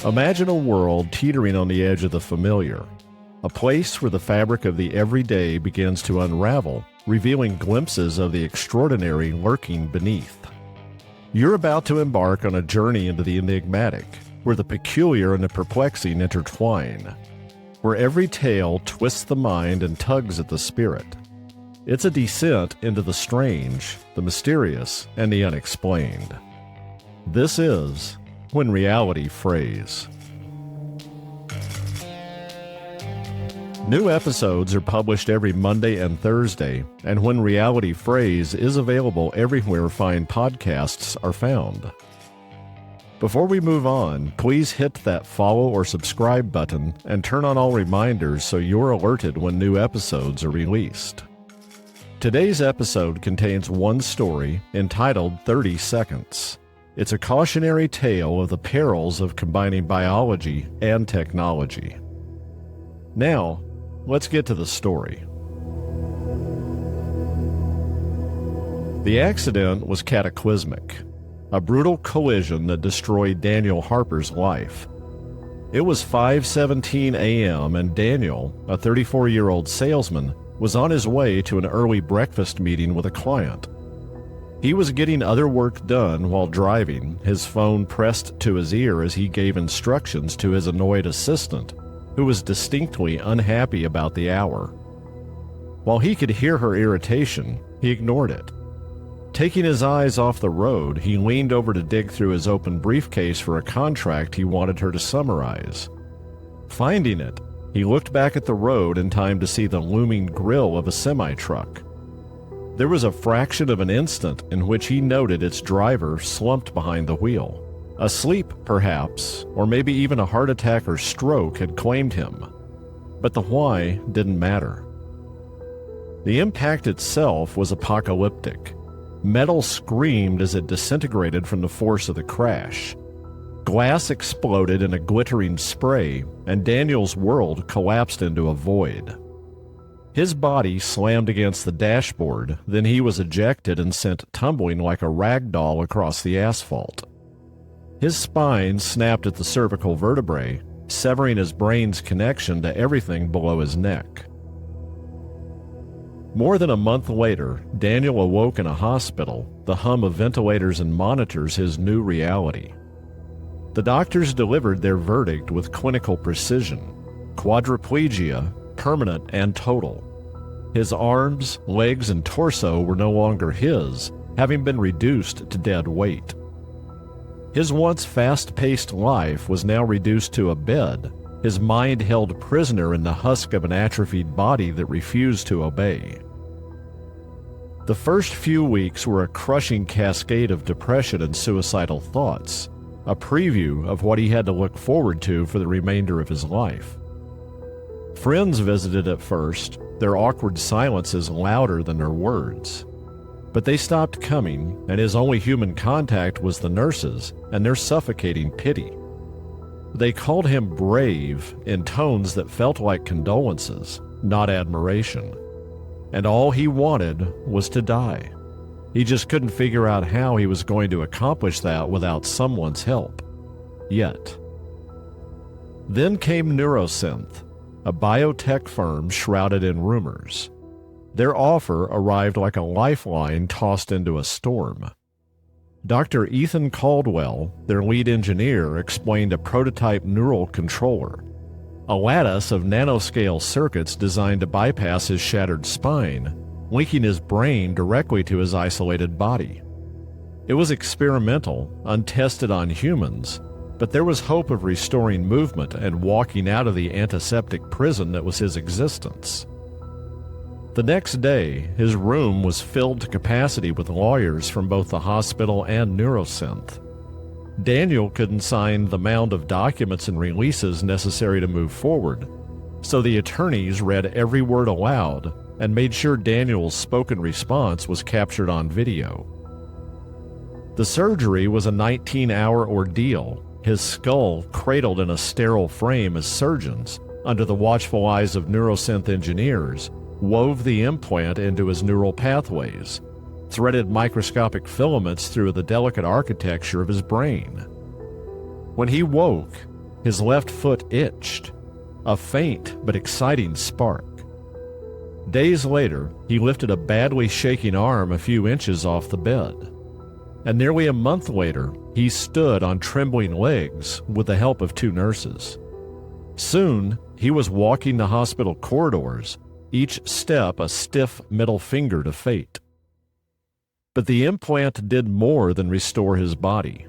Imagine a world teetering on the edge of the familiar, a place where the fabric of the everyday begins to unravel, revealing glimpses of the extraordinary lurking beneath. You're about to embark on a journey into the enigmatic, where the peculiar and the perplexing intertwine, where every tale twists the mind and tugs at the spirit. It's a descent into the strange, the mysterious, and the unexplained. This is When Reality Frays. New episodes are published every Monday and Thursday, and When Reality Frays is available everywhere fine podcasts are found. Before we move on, please hit that follow or subscribe button and turn on all reminders so you're alerted when new episodes are released. Today's episode contains one story entitled 30 Seconds. It's a cautionary tale of the perils of combining biology and technology. Now, let's get to the story. The accident was cataclysmic, a brutal collision that destroyed Daniel Harper's life. It was 5:17 a.m. and Daniel, a 34-year-old salesman, was on his way to an early breakfast meeting with a client. He was getting other work done while driving, his phone pressed to his ear as he gave instructions to his annoyed assistant, who was distinctly unhappy about the hour. While he could hear her irritation, he ignored it. Taking his eyes off the road, he leaned over to dig through his open briefcase for a contract he wanted her to summarize. Finding it, he looked back at the road in time to see the looming grill of a semi-truck. There was a fraction of an instant in which he noted its driver slumped behind the wheel. Asleep, perhaps, or maybe even a heart attack or stroke had claimed him. But the why didn't matter. The impact itself was apocalyptic. Metal screamed as it disintegrated from the force of the crash. Glass exploded in a glittering spray, and Daniel's world collapsed into a void. His body slammed against the dashboard, then he was ejected and sent tumbling like a rag doll across the asphalt. His spine snapped at the cervical vertebrae, severing his brain's connection to everything below his neck. More than a month later, Daniel awoke in a hospital, the hum of ventilators and monitors his new reality. The doctors delivered their verdict with clinical precision: quadriplegia, permanent and total. His arms, legs, and torso were no longer his, having been reduced to dead weight. His once fast-paced life was now reduced to a bed, his mind held prisoner in the husk of an atrophied body that refused to obey. The first few weeks were a crushing cascade of depression and suicidal thoughts, a preview of what he had to look forward to for the remainder of his life. Friends visited at first, their awkward silences louder than their words. But they stopped coming, and his only human contact was the nurses and their suffocating pity. They called him brave in tones that felt like condolences, not admiration. And all he wanted was to die. He just couldn't figure out how he was going to accomplish that without someone's help. Yet. Then came Neurosynth, a biotech firm shrouded in rumors. Their offer arrived like a lifeline tossed into a storm. Dr. Ethan Caldwell, their lead engineer, explained a prototype neural controller, a lattice of nanoscale circuits designed to bypass his shattered spine, linking his brain directly to his isolated body. It was experimental, untested on humans, but there was hope of restoring movement and walking out of the antiseptic prison that was his existence. The next day, his room was filled to capacity with lawyers from both the hospital and Neurosynth. Daniel couldn't sign the mound of documents and releases necessary to move forward, so the attorneys read every word aloud and made sure Daniel's spoken response was captured on video. The surgery was a 19-hour ordeal, his skull cradled in a sterile frame as surgeons, under the watchful eyes of Neurosynth engineers, wove the implant into his neural pathways. threaded microscopic filaments through the delicate architecture of his brain. When he woke, his left foot itched, a faint but exciting spark. Days later, he lifted a badly shaking arm a few inches off the bed. And nearly a month later, he stood on trembling legs with the help of 2 nurses. Soon, he was walking the hospital corridors, each step a stiff middle finger to fate. But the implant did more than restore his body.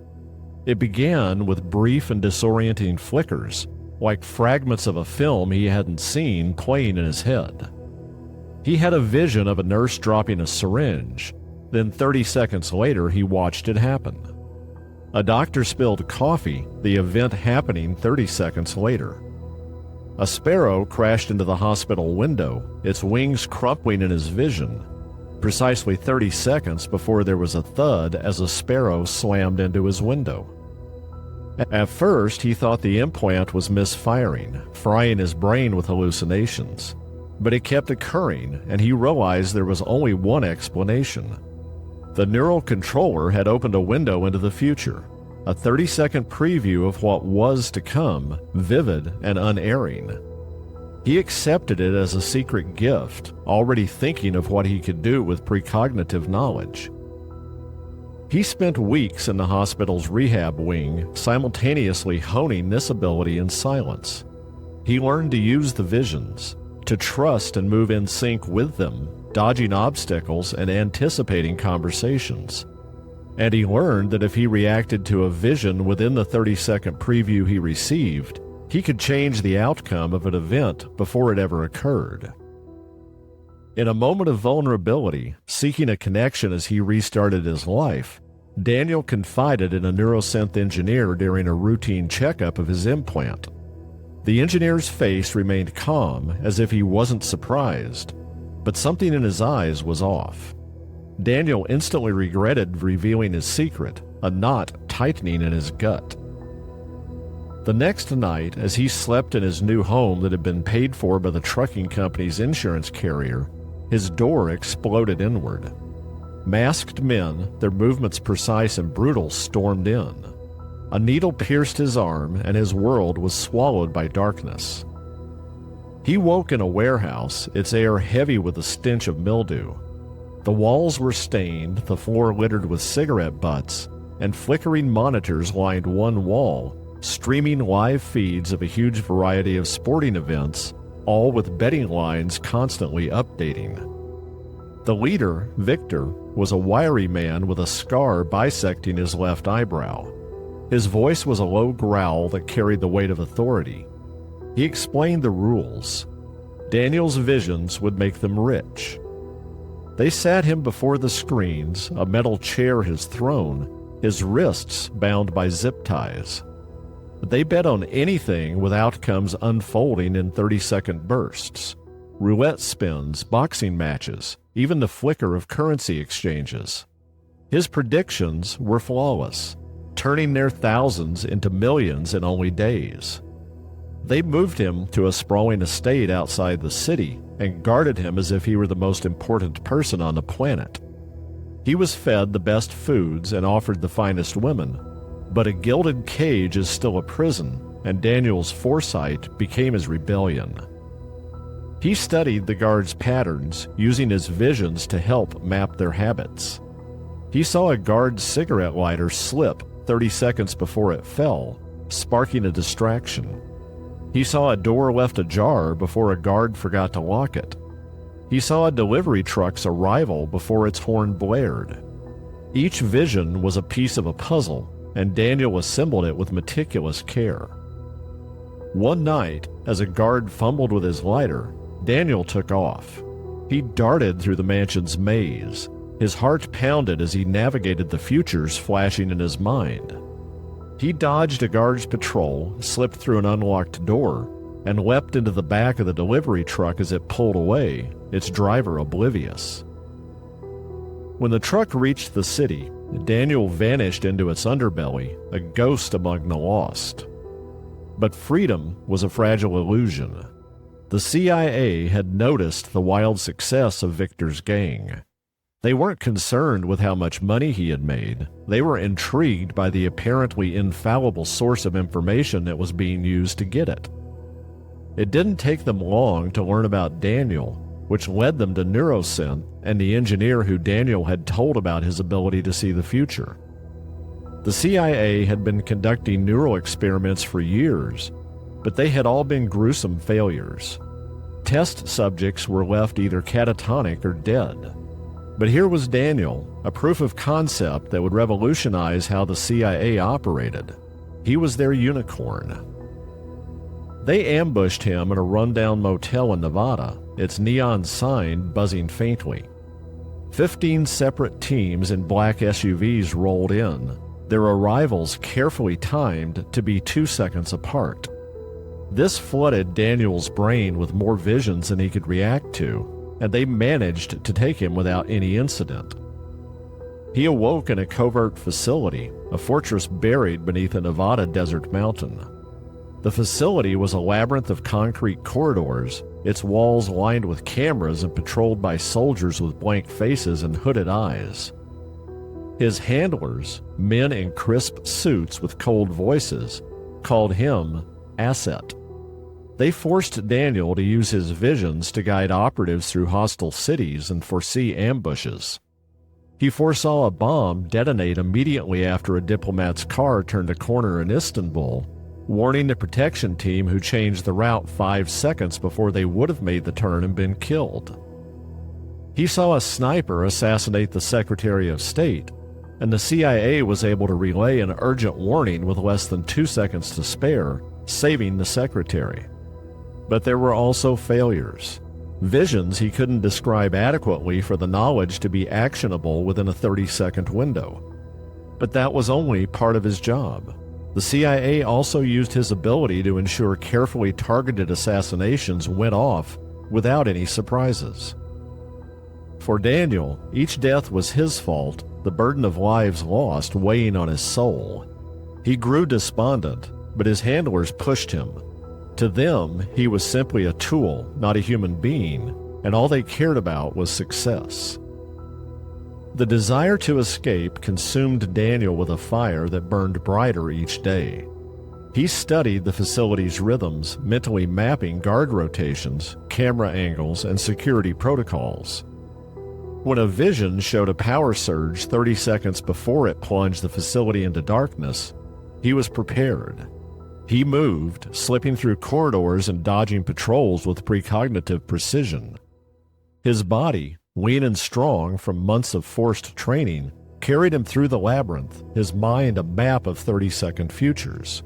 It began with brief and disorienting flickers, like fragments of a film he hadn't seen playing in his head. He had a vision of a nurse dropping a syringe. Then 30 seconds later, he watched it happen. A doctor spilled coffee, the event happening 30 seconds later. A sparrow crashed into the hospital window, its wings crumpling in his vision, precisely 30 seconds before there was a thud as a sparrow slammed into his window. At first, he thought the implant was misfiring, frying his brain with hallucinations. But it kept occurring, and he realized there was only one explanation. The neural controller had opened a window into the future, a 30-second preview of what was to come, vivid and unerring. He accepted it as a secret gift, already thinking of what he could do with precognitive knowledge. He spent weeks in the hospital's rehab wing, simultaneously honing this ability in silence. He learned to use the visions, to trust and move in sync with them, dodging obstacles and anticipating conversations. And he learned that if he reacted to a vision within the 30-second preview he received, he could change the outcome of an event before it ever occurred. In a moment of vulnerability, seeking a connection as he restarted his life, Daniel confided in a neurosynth engineer during a routine checkup of his implant. The engineer's face remained calm, as if he wasn't surprised, but something in his eyes was off. Daniel instantly regretted revealing his secret, a knot tightening in his gut. The next night, as he slept in his new home that had been paid for by the trucking company's insurance carrier, his door exploded inward. Masked men, their movements precise and brutal, stormed in. A needle pierced his arm, and his world was swallowed by darkness. He woke in a warehouse, its air heavy with the stench of mildew. The walls were stained, the floor littered with cigarette butts, and flickering monitors lined one wall, streaming live feeds of a huge variety of sporting events, all with betting lines constantly updating. The leader, Victor, was a wiry man with a scar bisecting his left eyebrow. His voice was a low growl that carried the weight of authority. He explained the rules. Daniel's visions would make them rich. They sat him before the screens, a metal chair his throne, his wrists bound by zip ties. They bet on anything with outcomes unfolding in 30-second bursts. Roulette spins, boxing matches, even the flicker of currency exchanges. His predictions were flawless, turning their thousands into millions in only days. They moved him to a sprawling estate outside the city and guarded him as if he were the most important person on the planet. He was fed the best foods and offered the finest women, but a gilded cage is still a prison, and Daniel's foresight became his rebellion. He studied the guards' patterns, using his visions to help map their habits. He saw a guard's cigarette lighter slip 30 seconds before it fell, sparking a distraction. He saw a door left ajar before a guard forgot to lock it. He saw a delivery truck's arrival before its horn blared. Each vision was a piece of a puzzle, and Daniel assembled it with meticulous care. One night, as a guard fumbled with his lighter, Daniel took off. He darted through the mansion's maze. His heart pounded as he navigated the futures flashing in his mind. He dodged a guard's patrol, slipped through an unlocked door, and leapt into the back of the delivery truck as it pulled away, its driver oblivious. When the truck reached the city, Daniel vanished into its underbelly, a ghost among the lost. But freedom was a fragile illusion. The CIA had noticed the wild success of Victor's gang. They weren't concerned with how much money he had made. They were intrigued by the apparently infallible source of information that was being used to get it. It didn't take them long to learn about Daniel, which led them to neurosynth and the engineer who Daniel had told about his ability to see the future. The CIA had been conducting neural experiments for years, but they had all been gruesome failures. Test subjects were left either catatonic or dead. But here was Daniel, a proof of concept that would revolutionize how the CIA operated. He was their unicorn. They ambushed him in a rundown motel in Nevada, its neon sign buzzing faintly. 15 separate teams in black SUVs rolled in, their arrivals carefully timed to be 2 seconds apart. This flooded Daniel's brain with more visions than he could react to, and they managed to take him without any incident. He awoke in a covert facility, a fortress buried beneath a Nevada desert mountain. The facility was a labyrinth of concrete corridors, its walls lined with cameras and patrolled by soldiers with blank faces and hooded eyes. His handlers, men in crisp suits with cold voices, called him Asset. They forced Daniel to use his visions to guide operatives through hostile cities and foresee ambushes. He foresaw a bomb detonate immediately after a diplomat's car turned a corner in Istanbul, warning the protection team who changed the route 5 seconds before they would have made the turn and been killed. He saw a sniper assassinate the Secretary of State, and the CIA was able to relay an urgent warning with less than 2 seconds to spare, saving the secretary. But there were also failures. Visions he couldn't describe adequately for the knowledge to be actionable within a 30-second window. But that was only part of his job. The CIA also used his ability to ensure carefully targeted assassinations went off without any surprises. For Daniel, each death was his fault, the burden of lives lost weighing on his soul. He grew despondent, but his handlers pushed him. To them, he was simply a tool, not a human being, and all they cared about was success. The desire to escape consumed Daniel with a fire that burned brighter each day. He studied the facility's rhythms, mentally mapping guard rotations, camera angles, and security protocols. When a vision showed a power surge 30 seconds before it plunged the facility into darkness, he was prepared. He moved, slipping through corridors and dodging patrols with precognitive precision. His body, lean and strong from months of forced training, carried him through the labyrinth, his mind a map of 30-second futures.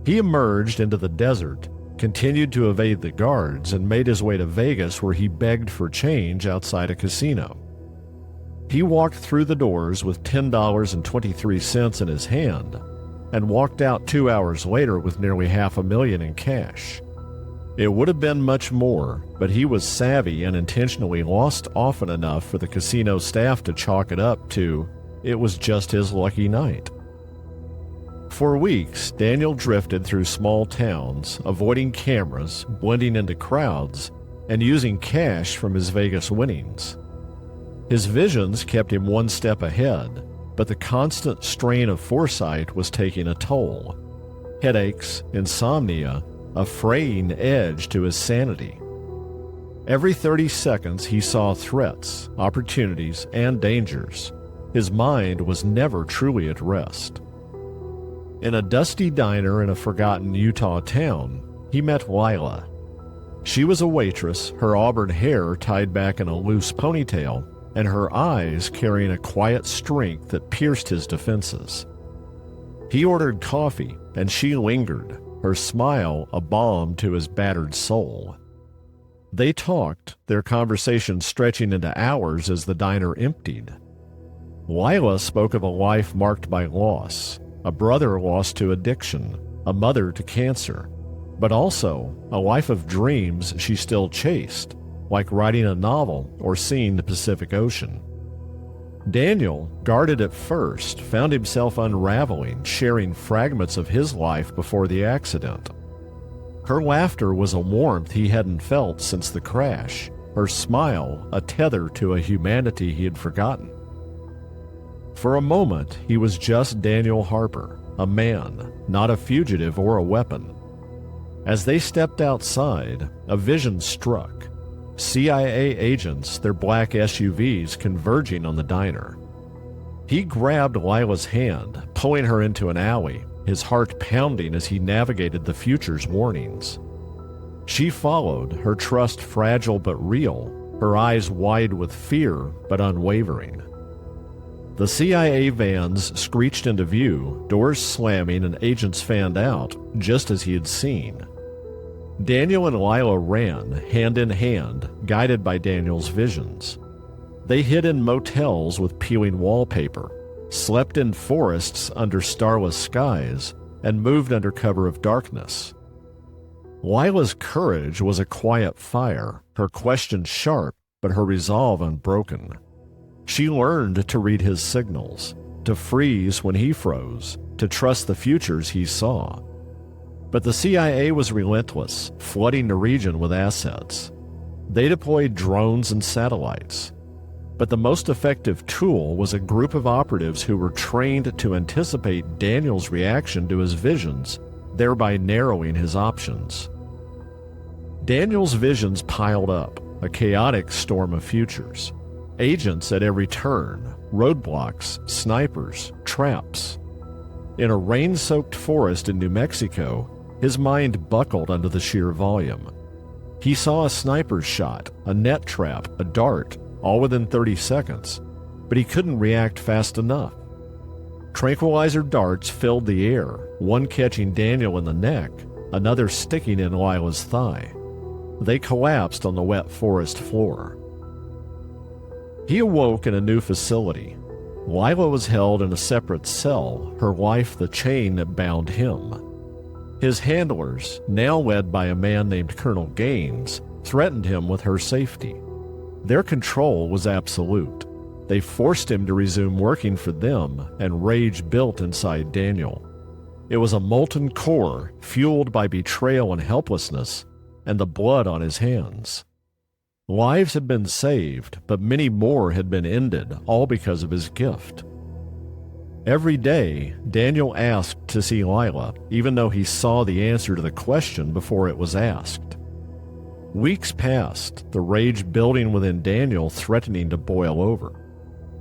He emerged into the desert, continued to evade the guards, and made his way to Vegas, where he begged for change outside a casino. He walked through the doors with $10.23 in his hand, and walked out 2 hours later with nearly $500,000 in cash. It would have been much more, but he was savvy and intentionally lost often enough for the casino staff to chalk it up to, it was just his lucky night. For weeks, Daniel drifted through small towns, avoiding cameras, blending into crowds, and using cash from his Vegas winnings. His visions kept him one step ahead, but the constant strain of foresight was taking a toll. Headaches, insomnia, a fraying edge to his sanity. Every 30 seconds he saw threats, opportunities, and dangers. His mind was never truly at rest. In a dusty diner in a forgotten Utah town, he met Lila. She was a waitress, her auburn hair tied back in a loose ponytail, and her eyes carrying a quiet strength that pierced his defenses. He ordered coffee, and she lingered, her smile a balm to his battered soul. They talked, their conversation stretching into hours as the diner emptied. Lila spoke of a life marked by loss, a brother lost to addiction, a mother to cancer, but also a life of dreams she still chased, like writing a novel or seeing the Pacific Ocean. Daniel, guarded at first, found himself unraveling, sharing fragments of his life before the accident. Her laughter was a warmth he hadn't felt since the crash, her smile a tether to a humanity he had forgotten. For a moment, he was just Daniel Harper, a man, not a fugitive or a weapon. As they stepped outside, a vision struck. CIA agents, their black SUVs converging on the diner. He grabbed Lila's hand, pulling her into an alley, his heart pounding as he navigated the future's warnings. She followed, her trust fragile but real, her eyes wide with fear but unwavering. The CIA vans screeched into view, doors slamming and agents fanned out, just as he had seen. Daniel and Lila ran, hand in hand, guided by Daniel's visions. They hid in motels with peeling wallpaper, slept in forests under starless skies, and moved under cover of darkness. Lila's courage was a quiet fire, her questions sharp, but her resolve unbroken. She learned to read his signals, to freeze when he froze, to trust the futures he saw. But the CIA was relentless, flooding the region with assets. They deployed drones and satellites. But the most effective tool was a group of operatives who were trained to anticipate Daniel's reaction to his visions, thereby narrowing his options. Daniel's visions piled up, a chaotic storm of futures. Agents at every turn, roadblocks, snipers, traps. In a rain-soaked forest in New Mexico, his mind buckled under the sheer volume. He saw a sniper's shot, a net trap, a dart, all within 30 seconds, but he couldn't react fast enough. Tranquilizer darts filled the air, one catching Daniel in the neck, another sticking in Lila's thigh. They collapsed on the wet forest floor. He awoke in a new facility. Lila was held in a separate cell, her life the chain that bound him. His handlers, now led by a man named Colonel Gaines, threatened him with her safety. Their control was absolute. They forced him to resume working for them, and rage built inside Daniel. It was a molten core, fueled by betrayal and helplessness, and the blood on his hands. Lives had been saved, but many more had been ended, all because of his gift. Every day, Daniel asked to see Lila, even though he saw the answer to the question before it was asked. Weeks passed, the rage building within Daniel threatening to boil over.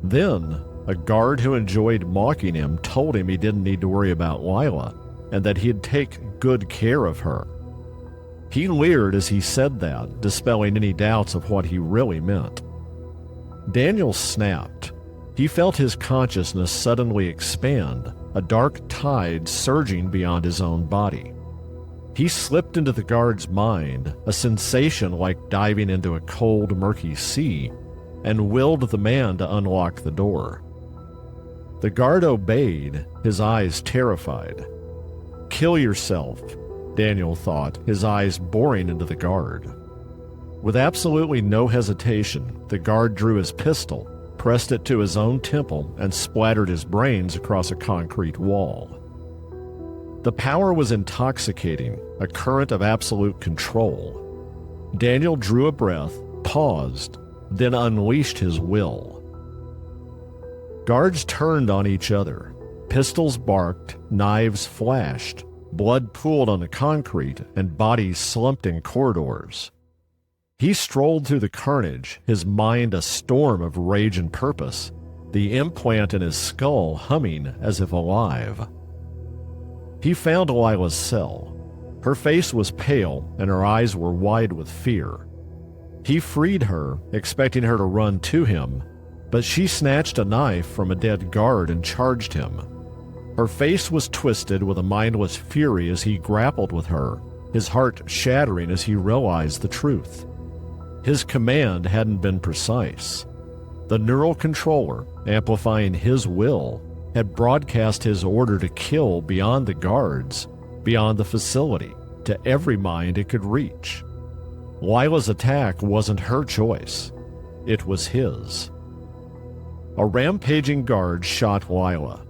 Then, a guard who enjoyed mocking him told him he didn't need to worry about Lila, and that he'd take good care of her. He leered as he said that, dispelling any doubts of what he really meant. Daniel snapped. He felt his consciousness suddenly expand, a dark tide surging beyond his own body. He slipped into the guard's mind, a sensation like diving into a cold, murky sea, and willed the man to unlock the door. The guard obeyed, his eyes terrified. "Kill yourself," Daniel thought, his eyes boring into the guard. With absolutely no hesitation, the guard drew his pistol, pressed it to his own temple, and splattered his brains across a concrete wall. The power was intoxicating, a current of absolute control. Daniel drew a breath, paused, then unleashed his will. Guards turned on each other. Pistols barked, knives flashed, blood pooled on the concrete, and bodies slumped in corridors. He strolled through the carnage, his mind a storm of rage and purpose, the implant in his skull humming as if alive. He found Lila's cell. Her face was pale, and her eyes were wide with fear. He freed her, expecting her to run to him, but she snatched a knife from a dead guard and charged him. Her face was twisted with a mindless fury as he grappled with her, his heart shattering as he realized the truth. His command hadn't been precise. The neural controller, amplifying his will, had broadcast his order to kill beyond the guards, beyond the facility, to every mind it could reach. Lila's attack wasn't her choice. It was his. A rampaging guard shot Lila.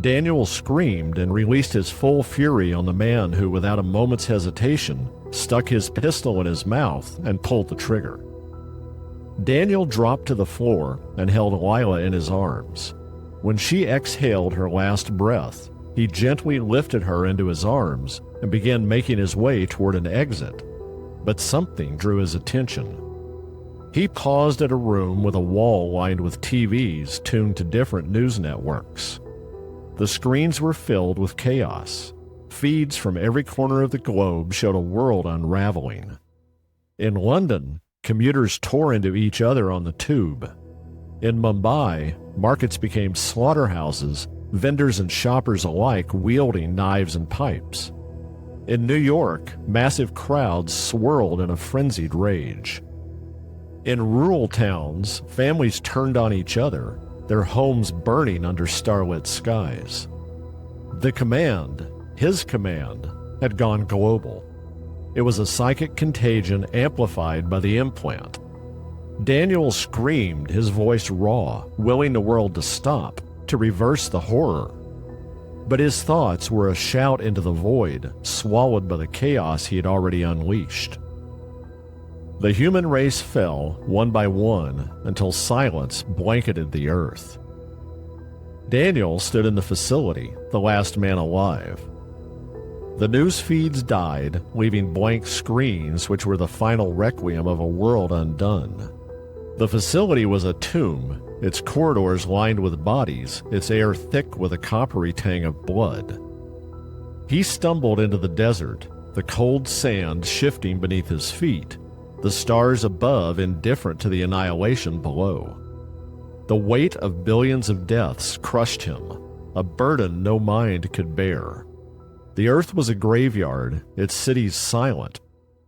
Daniel screamed and released his full fury on the man who, without a moment's hesitation, stuck his pistol in his mouth and pulled the trigger. Daniel dropped to the floor and held Lila in his arms. When she exhaled her last breath, he gently lifted her into his arms and began making his way toward an exit. But something drew his attention. He paused at a room with a wall lined with TVs tuned to different news networks. The screens were filled with chaos. Feeds from every corner of the globe showed a world unraveling. In London, commuters tore into each other on the tube. In Mumbai, markets became slaughterhouses, vendors and shoppers alike wielding knives and pipes. In New York, massive crowds swirled in a frenzied rage. In rural towns, families turned on each other, their homes burning under starlit skies. The command, his command, had gone global. It was a psychic contagion amplified by the implant. Daniel screamed, his voice raw, willing the world to stop, to reverse the horror. But his thoughts were a shout into the void, swallowed by the chaos he had already unleashed. The human race fell, one by one, until silence blanketed the earth. Daniel stood in the facility, the last man alive. The news feeds died, leaving blank screens which were the final requiem of a world undone. The facility was a tomb, its corridors lined with bodies, its air thick with a coppery tang of blood. He stumbled into the desert, the cold sand shifting beneath his feet, the stars above indifferent to the annihilation below. The weight of billions of deaths crushed him, a burden no mind could bear. The earth was a graveyard, its cities silent,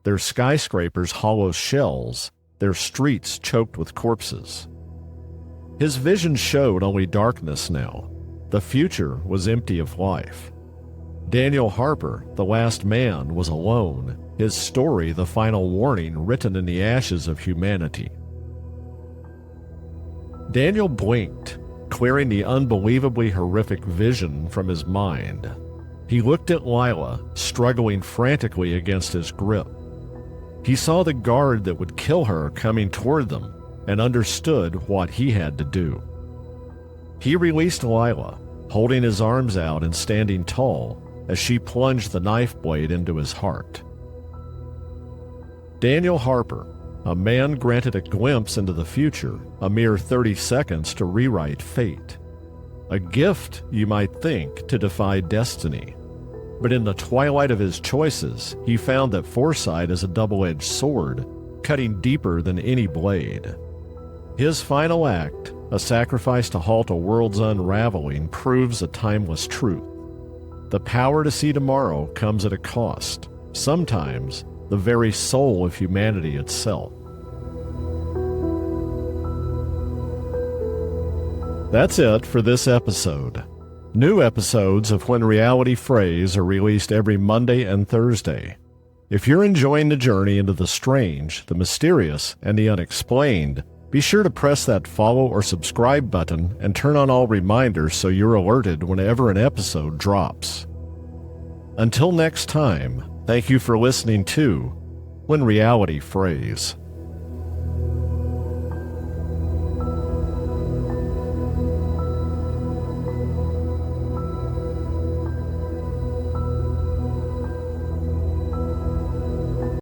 their skyscrapers hollow shells, their streets choked with corpses. His vision showed only darkness now. The future was empty of life. Daniel Harper, the last man, was alone, his story the final warning written in the ashes of humanity. Daniel blinked, clearing the unbelievably horrific vision from his mind. He looked at Lila, struggling frantically against his grip. He saw the guard that would kill her coming toward them and understood what he had to do. He released Lila, holding his arms out and standing tall as she plunged the knife blade into his heart. Daniel Harper, a man granted a glimpse into the future, a mere 30 seconds to rewrite fate. A gift, you might think, to defy destiny. But in the twilight of his choices, he found that foresight is a double-edged sword, cutting deeper than any blade. His final act, a sacrifice to halt a world's unraveling, proves a timeless truth. The power to see tomorrow comes at a cost, sometimes the very soul of humanity itself. That's it for this episode. New episodes of When Reality Frays are released every Monday and Thursday. If you're enjoying the journey into the strange, the mysterious, and the unexplained, be sure to press that follow or subscribe button and turn on all reminders so you're alerted whenever an episode drops. Until next time, thank you for listening to When Reality Frays.